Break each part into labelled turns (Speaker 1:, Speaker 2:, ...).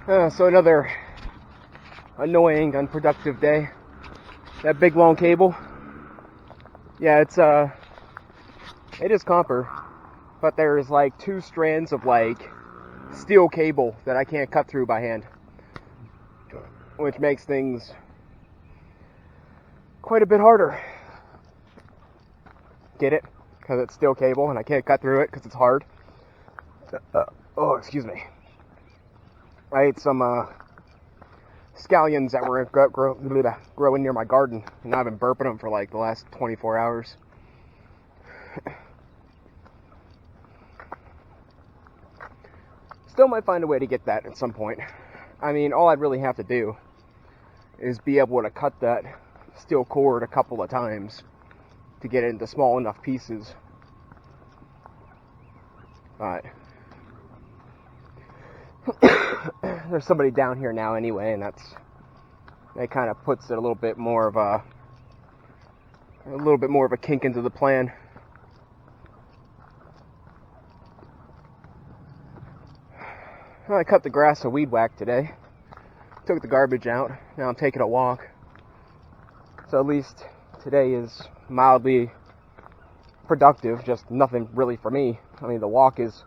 Speaker 1: So another annoying, unproductive day. That big long cable. Yeah, it is copper, but there's like 2 strands of like steel cable that I can't cut through by hand, which makes things quite a bit harder. Get it? Because it's steel cable and I can't cut through it because it's hard. Oh, excuse me. I ate some scallions that were growing near my garden, and I've been burping them for like the last 24 hours. Still might find a way to get that at some point. I mean, all I'd really have to do is be able to cut that steel cord a couple of times to get it into small enough pieces. But there's somebody down here now anyway, and that kind of puts it a little bit more of a kink into the plan. Well, I cut the grass a weed whack today. Took the garbage out. Now I'm taking a walk. So at least today is mildly productive, just nothing really for me. I mean, the walk is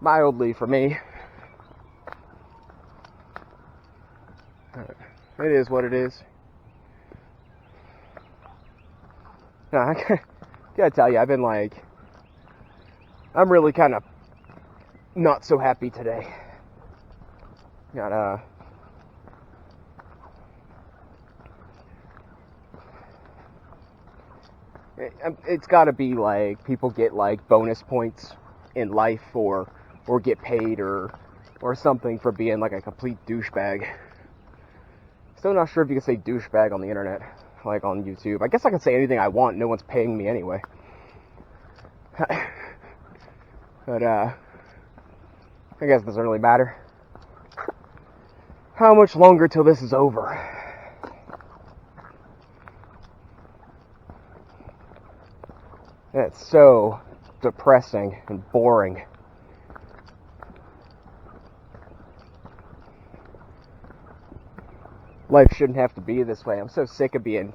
Speaker 1: mildly for me. It is what it is. No, I gotta tell you, I'm really kind of not so happy today. It's gotta be like people get like bonus points in life or get paid or something for being like a complete douchebag. Still not sure if you can say douchebag on the internet, like on YouTube. I guess I can say anything I want. No one's paying me anyway. But I guess it doesn't really matter. How much longer till this is over? It's so depressing and boring. Life shouldn't have to be this way. I'm so sick of being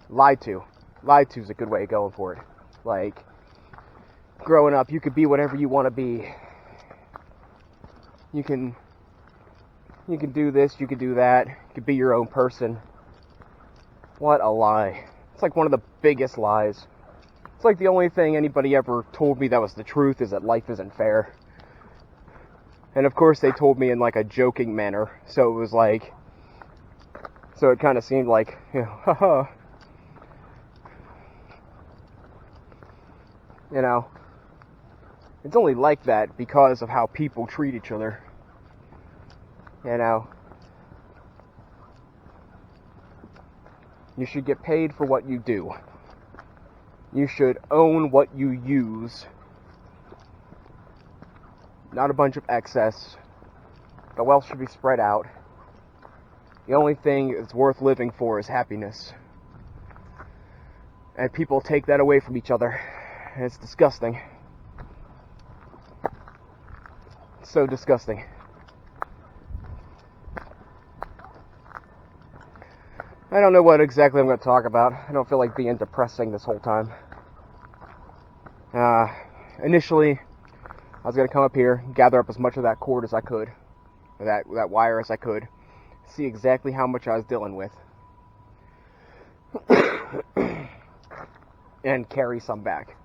Speaker 1: lied to. Lied to is a good way of going for it. Like, growing up, you could be whatever you want to be. You can do this, you can do that. You can be your own person. What a lie. It's like one of the biggest lies. It's like the only thing anybody ever told me that was the truth is that life isn't fair. And of course they told me in like a joking manner, so it was like, so it kind of seemed like, you know, haha. You know, it's only like that because of how people treat each other. You know, you should get paid for what you do. You should own what you use. Not a bunch of excess. The wealth should be spread out. The only thing that's worth living for is happiness. And people take that away from each other. And it's disgusting. It's so disgusting. I don't know what exactly I'm going to talk about. I don't feel like being depressing this whole time. Initially, I was going to come up here, gather up as much of that cord as I could, or that wire as I could, see exactly how much I was dealing with, and carry some back.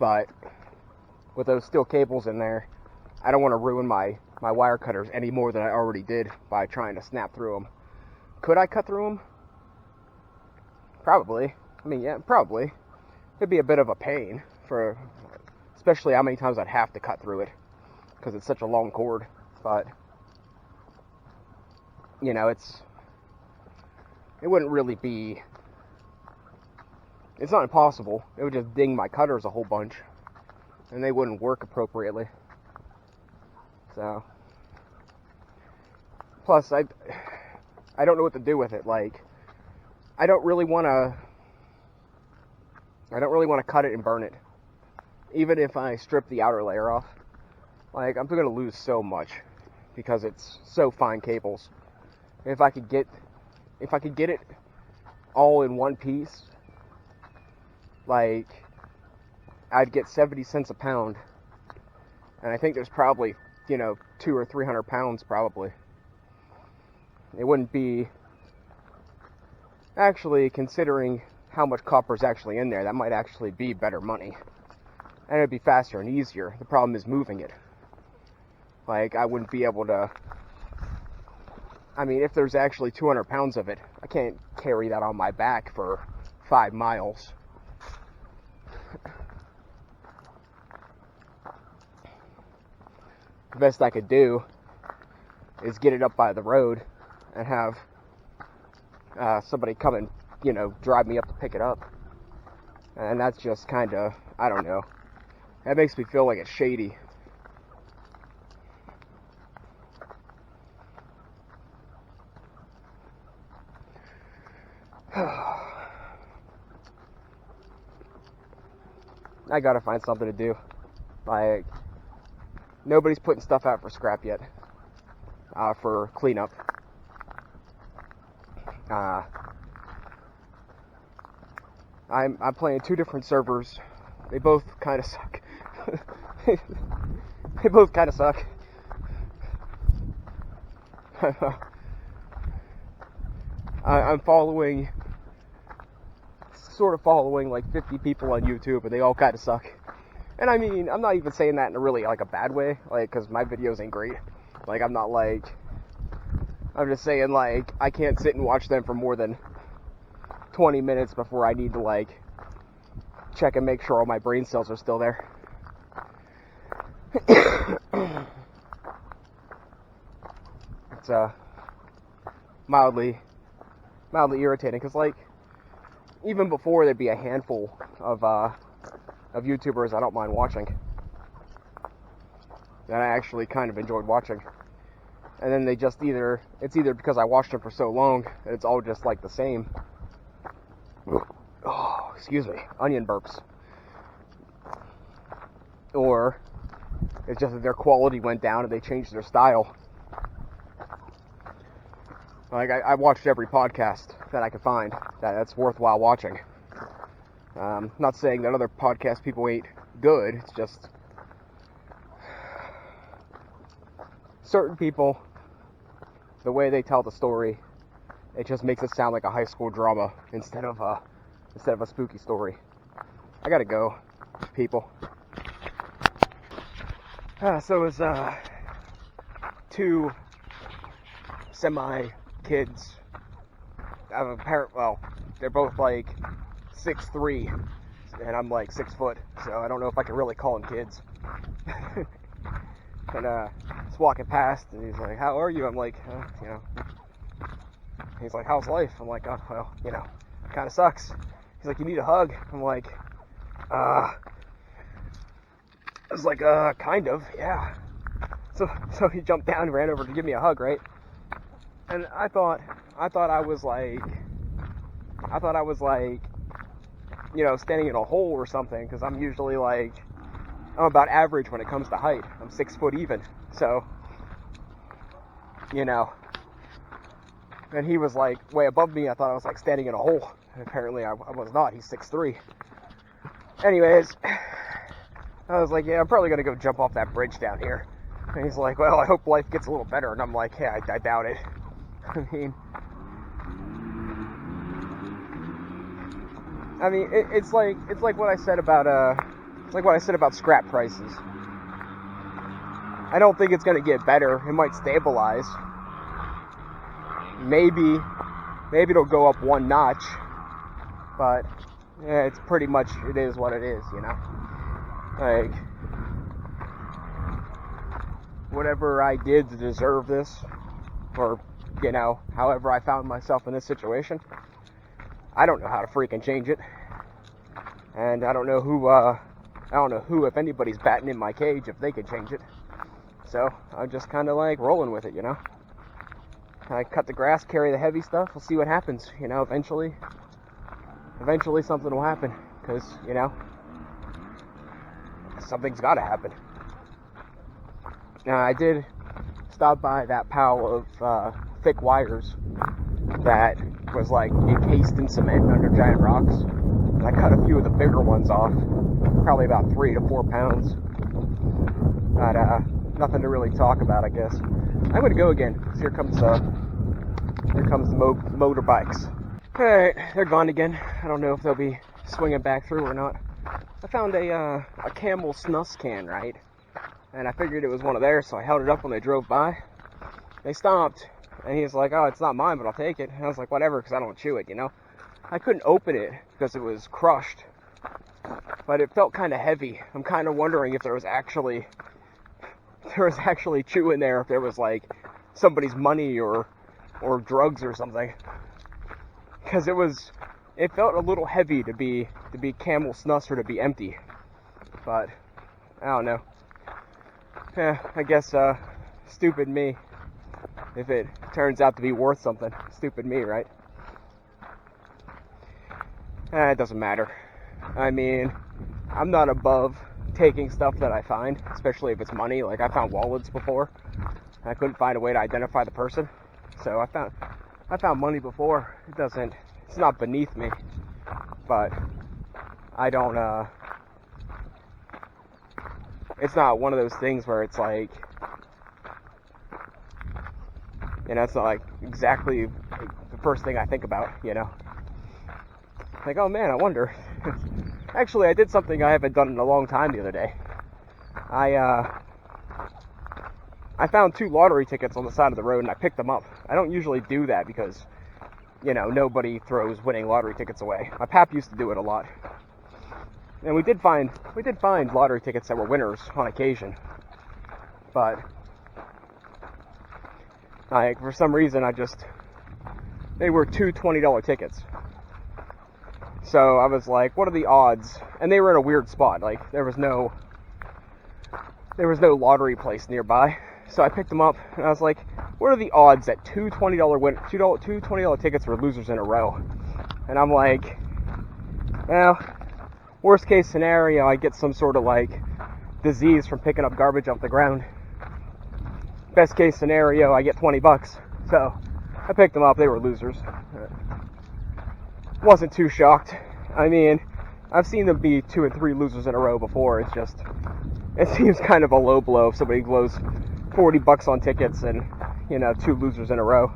Speaker 1: But with those steel cables in there, I don't want to ruin my wire cutters any more than I already did by trying to snap through them. Could I cut through them? Probably. I mean, yeah, probably. It'd be a bit of a pain, especially how many times I'd have to cut through it, because it's such a long cord. But, you know, it wouldn't really be, it's not impossible. It would just ding my cutters a whole bunch, and they wouldn't work appropriately. So, plus, I don't know what to do with it. Like, I don't really want to cut it and burn it. even if I strip the outer layer off, like, I'm gonna lose so much because it's so fine cables. If I could get it all in one piece, like, I'd get 70 cents a pound, and I think there's probably, 200 or 300 pounds probably. It wouldn't be, actually, considering how much copper is actually in there, that might actually be better money. And it'd be faster and easier. The problem is moving it. Like, I wouldn't be able to, I mean, if there's actually 200 pounds of it, I can't carry that on my back for 5 miles. The best I could do is get it up by the road and have somebody come and, drive me up to pick it up. And that's just kind of, I don't know. That makes me feel like it's shady. I gotta find something to do. Like, nobody's putting stuff out for scrap yet. For cleanup. I'm playing 2 different servers. They both kind of suck. They both kind of suck. I'm sort of following like 50 people on YouTube, and they all kind of suck. And I mean, I'm not even saying that in a really, like, a bad way, like, because my videos ain't great. Like, I'm just saying, like, I can't sit and watch them for more than 20 minutes before I need to, like, check and make sure all my brain cells are still there. It's, mildly irritating, because, like, even before there'd be a handful of YouTubers I don't mind watching, that I actually kind of enjoyed watching. And then it's either because I watched them for so long that it's all just like the same. Oh, excuse me, onion burps. Or it's just that their quality went down and they changed their style. Like, I watched every podcast that I could find that's worthwhile watching. Not saying that other podcast people ain't good, it's just certain people, the way they tell the story, it just makes it sound like a high school drama instead of a spooky story. I gotta go, people. So is 2 semi-kids. I have a parent, well, they're both like 6'3", and I'm like 6 foot, so I don't know if I can really call them kids. And he's walking past, and he's like, "How are you?" I'm like, He's like, "How's life?" I'm like, "Oh, well, kind of sucks." He's like, "You need a hug?" I'm like, I was like, kind of, yeah. So he jumped down and ran over to give me a hug, right? And I thought I was like, standing in a hole or something, because I'm usually like, I'm about average when it comes to height. I'm 6 foot even, so, and he was like way above me. I thought I was like standing in a hole, and apparently I was not. He's 6'3". Anyways, I was like, yeah, I'm probably gonna go jump off that bridge down here. And he's like, well, I hope life gets a little better. And I'm like, yeah, I doubt it. I mean, it's like what I said about scrap prices. I don't think it's gonna get better. It might stabilize. Maybe it'll go up 1 notch. But yeah, it's pretty much, it is what it is, Like, whatever I did to deserve this, or, however I found myself in this situation, I don't know how to freaking change it. And I don't know who, if anybody's batting in my cage, if they could change it. So, I'm just kind of like rolling with it, I cut the grass, carry the heavy stuff, we'll see what happens, eventually something will happen, because, something's got to happen. Now, I did stop by that pile of thick wires that was like encased in cement under giant rocks. And I cut a few of the bigger ones off, probably about 3 to 4 pounds. But nothing to really talk about, I guess. I'm gonna go again. Here comes the motorbikes. All right, they're gone again. I don't know if they'll be swinging back through or not. I found a Camel snus can, right? And I figured it was one of theirs, so I held it up when they drove by. They stopped, and he was like, "Oh, it's not mine, but I'll take it." And I was like, "Whatever," because I don't chew it, you know. I couldn't open it because it was crushed, but it felt kind of heavy. I'm kind of wondering if there was actually chew in there, if there was like somebody's money or drugs or something, because it felt a little heavy to be Camel snus or to be empty. But I don't know. Yeah, I guess stupid me. If it turns out to be worth something, stupid me, right? It doesn't matter. I mean, I'm not above taking stuff that I find, especially if it's money. Like, I found wallets before. I couldn't find a way to identify the person, so I found money before. It's not beneath me, but I don't. It's not one of those things where it's like, you know, it's not like exactly the first thing I think about, you know. Like, oh man, I wonder. Actually, I did something I haven't done in a long time the other day. I found 2 lottery tickets on the side of the road and I picked them up. I don't usually do that because, you know, nobody throws winning lottery tickets away. My pap used to do it a lot. And we did find lottery tickets that were winners on occasion. But for some reason they were 2 $20 tickets. So I was like, what are the odds? And they were in a weird spot. Like, there was no lottery place nearby. So I picked them up and I was like, what are the odds that 2 $20 tickets were losers in a row? And I'm like, well, worst case scenario, I get some sort of like disease from picking up garbage off the ground. Best case scenario, I get $20. So I picked them up. They were losers. Wasn't too shocked. I mean, I've seen them be 2 and 3 losers in a row before. It seems kind of a low blow if somebody blows $40 on tickets and, you know, 2 losers in a row.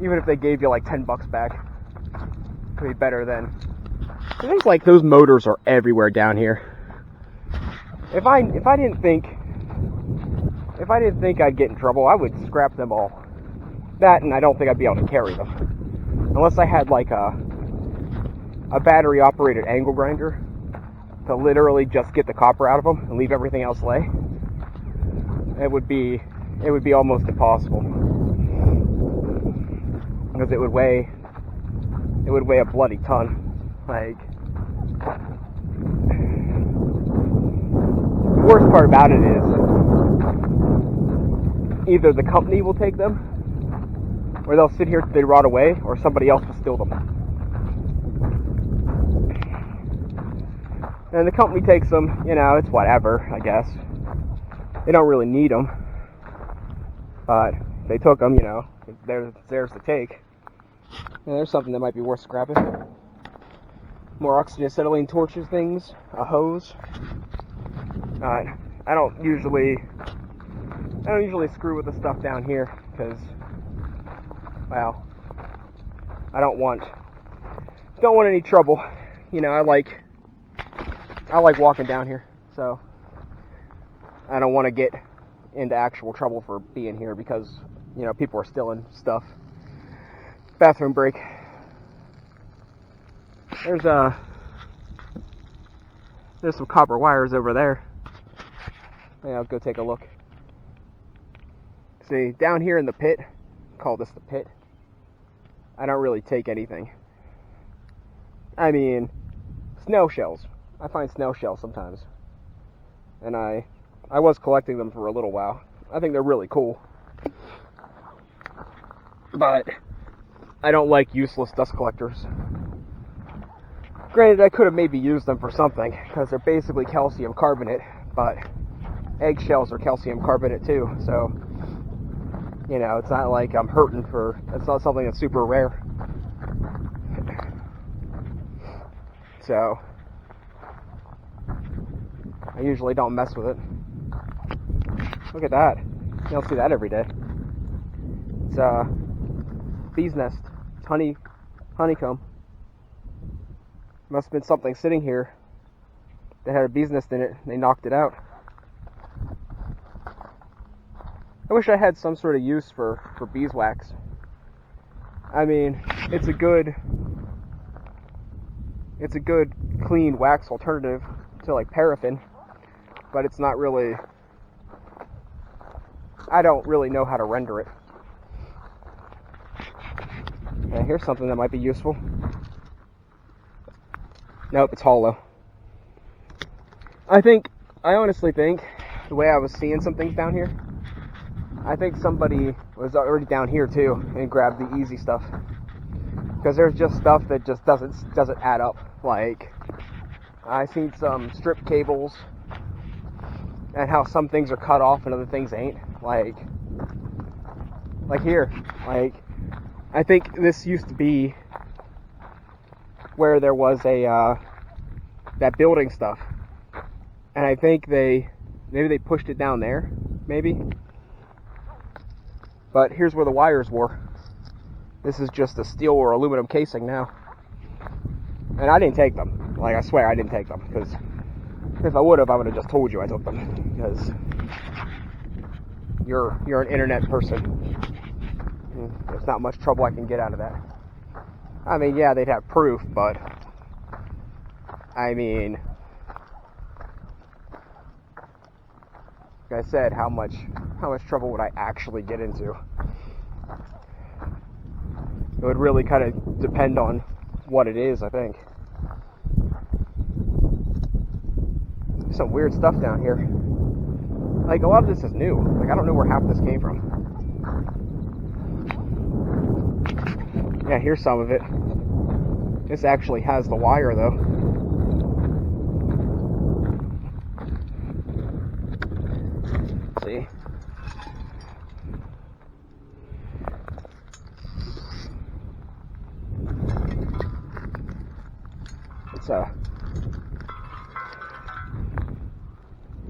Speaker 1: Even if they gave you like $10 back, it'd be better than. It seems like those motors are everywhere down here. If I didn't think I'd get in trouble, I would scrap them all. That, and I don't think I'd be able to carry them unless I had like a battery operated angle grinder to literally just get the copper out of them and leave everything else lay. It would be almost impossible because it would weigh a bloody ton. Like, the worst part about it is either the company will take them, or they'll sit here till they rot away, or somebody else will steal them. And the company takes them, you know, it's whatever, I guess. They don't really need them. But they took them, you know, it's theirs to take. And there's something that might be worth scrapping. More oxygen acetylene torches things, a hose. I don't usually screw with the stuff down here because, well, I don't want any trouble. You know, I like walking down here, so I don't want to get into actual trouble for being here because, you know, people are stealing stuff. Bathroom break. There's some copper wires over there. Yeah, I'll go take a look. See, down here in the pit, call this the pit, I don't really take anything. I mean, snail shells. I find snail shells sometimes. And I was collecting them for a little while. I think they're really cool. But I don't like useless dust collectors. Granted, I could have maybe used them for something, because they're basically calcium carbonate, but eggshells are calcium carbonate too, so, you know, it's not like I'm hurting for, it's not something that's super rare. So, I usually don't mess with it. Look at that. You don't see that every day. It's a bee's nest. It's honeycomb. Must have been something sitting here that had a bee's nest in it, and they knocked it out. I wish I had some sort of use for beeswax. I mean, it's a good clean wax alternative to like paraffin, but it's not really, I don't really know how to render it. Yeah, here's something that might be useful. Nope, it's hollow. I honestly think, the way I was seeing some things down here, I think somebody was already down here too and grabbed the easy stuff. Because there's just stuff that just doesn't add up. Like, I seen some strip cables and how some things are cut off and other things ain't. Like here. Like, I think this used to be where there was that building stuff, and I think maybe they pushed it down there, maybe. But here's where the wires were. This is just a steel or aluminum casing now, and I didn't take them. Like, I swear I didn't take them, because if I would have, I would have just told you I took them. Because you're an internet person. There's not much trouble I can get out of that. I mean, yeah, they'd have proof, but I mean, like I said, how much trouble would I actually get into? It would really kind of depend on what it is, I think. There's some weird stuff down here. Like, a lot of this is new. Like, I don't know where half this came from. Yeah, here's some of it. This actually has the wire, though. Let's see.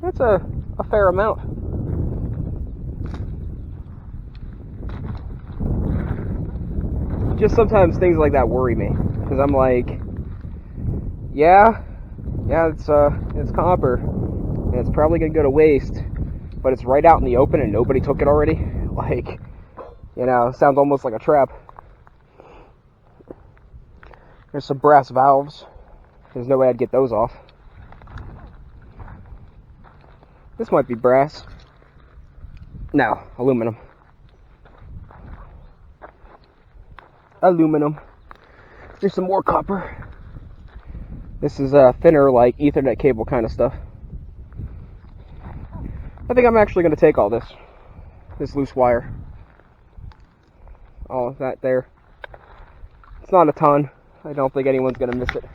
Speaker 1: That's a fair amount. Just sometimes things like that worry me, because I'm like, yeah, it's copper, and it's probably gonna go to waste, but it's right out in the open and nobody took it already. Like, you know, it sounds almost like a trap. There's some brass valves. There's no way I'd get those off. This might be brass. No, aluminum. Aluminum. There's some more copper. This is a thinner, like Ethernet cable kind of stuff. I think I'm actually going to take all this loose wire. All of that there. It's not a ton. I don't think anyone's going to miss it.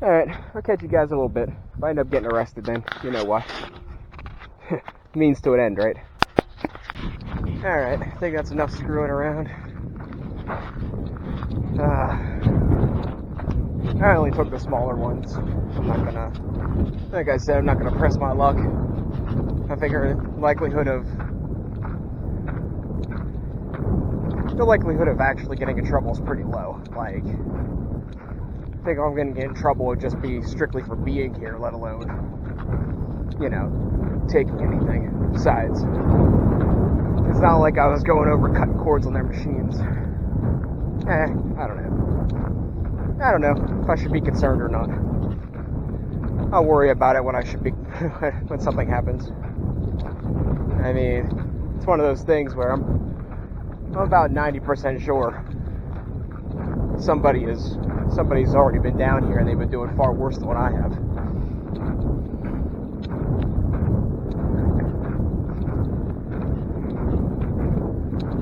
Speaker 1: Alright, I'll catch you guys in a little bit. If I end up getting arrested, then you know why. Means to an end, right? Alright, I think that's enough screwing around. I only took the smaller ones. I'm not gonna, like I said, I'm not gonna press my luck. I figure the likelihood of actually getting in trouble is pretty low. Like, I think I'm gonna get in trouble would just be strictly for being here, let alone, you know, taking anything. Besides, it's not like I was going over cutting cords on their machines. I don't know if I should be concerned or not. I'll worry about it when when something happens. I mean, it's one of those things where I'm about 90% sure somebody's already been down here and they've been doing far worse than what I have.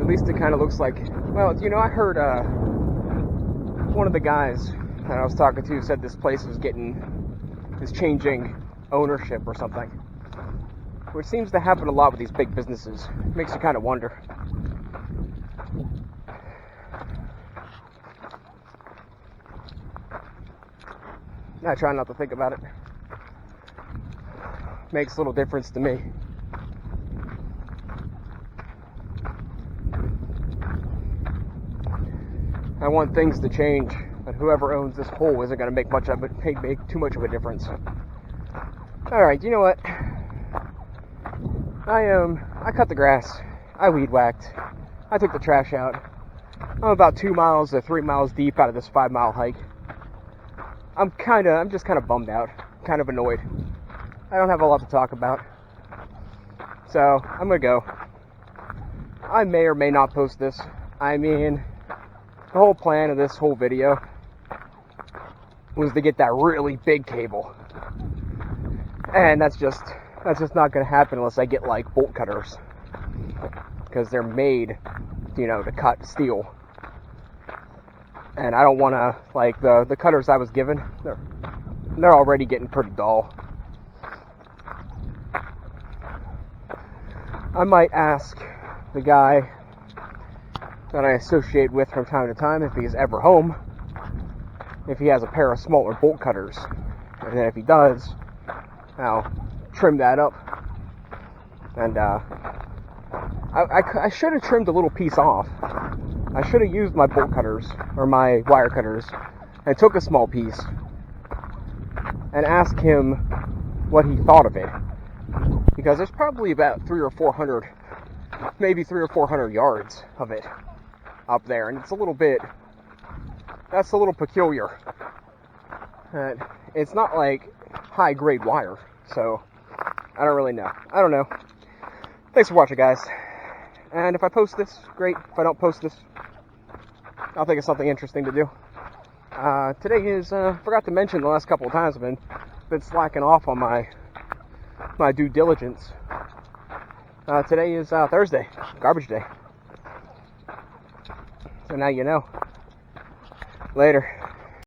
Speaker 1: At least it kind of looks like, well, you know, I heard one of the guys that I was talking to said this place is changing ownership or something, which seems to happen a lot with these big businesses. It makes you kind of wonder. I try not to think about it. Makes little difference to me. I want things to change, but whoever owns this hole isn't going to make too much of a difference. All right, you know what? I cut the grass. I weed whacked. I took the trash out. I'm about 2 miles to 3 miles deep out of this 5-mile hike. I'm just kind of bummed out, kind of annoyed. I don't have a lot to talk about. So, I'm gonna go. I may or may not post this. I mean, the whole plan of this whole video was to get that really big cable. And that's just not gonna happen unless I get like bolt cutters. Because they're made, to cut steel. And I don't want to, like, the cutters I was given, they're already getting pretty dull. I might ask the guy that I associate with from time to time, if he's ever home, if he has a pair of smaller bolt cutters. And then if he does, I'll trim that up. And I should have trimmed a little piece off. I should have used my bolt cutters, or my wire cutters, and took a small piece and asked him what he thought of it. Because there's probably about 300 or 400, maybe 300 or 400 yards of it up there, and that's a little peculiar. It's not like high grade wire, so I don't really know. I don't know. Thanks for watching, guys. And if I post this, great. If I don't post this, I'll think of something interesting to do. Today is, forgot to mention the last couple of times I've been slacking off on my due diligence. Today is Thursday, garbage day. So now you know. Later.